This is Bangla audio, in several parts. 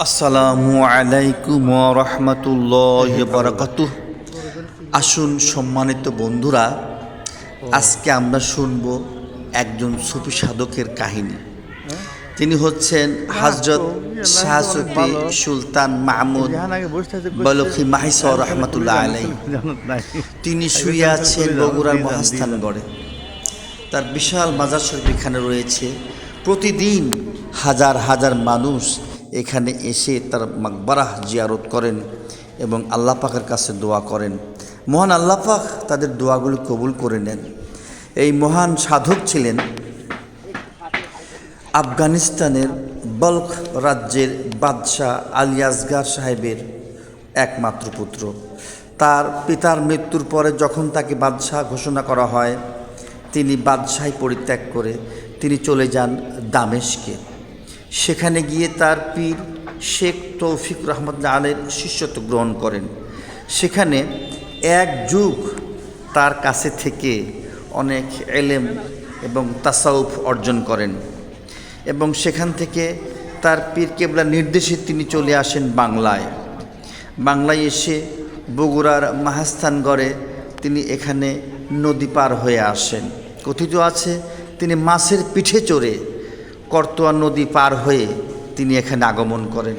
আসসালামু আলাইকুম ওয়া রাহমাতুল্লাহি ওয়া বারাকাতুহু। আসুন সম্মানিত বন্ধুরা, আজকে আমরা শুনব একজন সুফি সাধকের কাহিনী। তিনি হচ্ছেন হযরত শাহ সুফি সুলতান মাহমুদ বলখি মাহিসা রাহমাতুল্লাহ আলাইহি। তিনি শুয়ে আছেন বগুড়ার মহাস্থানগড়ে। তার বিশাল মাজার শরীফ এখানে রয়েছে। প্রতিদিন হাজার হাজার মানুষ এখানে এসে তার মাকবারাহ জিয়ারত করেন এবং আল্লাহ পাকের কাছে দোয়া করেন। মহান আল্লাহ পাক তাদের দোয়াগুলি কবুল করে নেন। এই মহান সাধক ছিলেন আফগানিস্তানের বলখ রাজ্যের বাদশাহ আলী আসগার সাহেবের একমাত্র পুত্র। তার পিতার মৃত্যুর পরে যখন তাকে বাদশাহ ঘোষণা করা হয়, তিনি বাদশাহী পরিত্যাগ করে তিনি চলে যান দামেস্কে। সেখানে গিয়ে তার পীর শেখ তৌফিক রহমতুল্লাহ আলাইহির শিষ্যত্ব গ্রহণ করেন। সেখানে এক যুগ তার কাছে থেকে অনেক এলেম এবং তাসাউফ অর্জন করেন এবং সেখান থেকে তার পীর কেবলার নির্দেশে তিনি চলে আসেন বাংলায় এসে বগুড়ার মহাস্থানগড়ে তিনি এখানে নদী পার হয়ে আসেন। কথিত আছে তিনি মাছের পিঠে চড়ে করতোয়া নদী পার হয়ে তিনি এখানে আগমন করেন,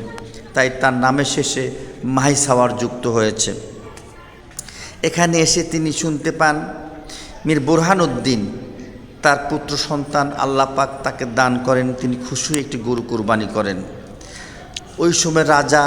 তাই তার নামের শেষে মাহিসাওয়ার যুক্ত হয়েছে। এখানে এসে তিনি শুনতে পান মীর বুরহানুদ্দিন তার পুত্র সন্তান আল্লাহ পাক তাকে দান করেন, তিনি খুশি একটি গরু কুরবানি করেন। ওই সময় রাজা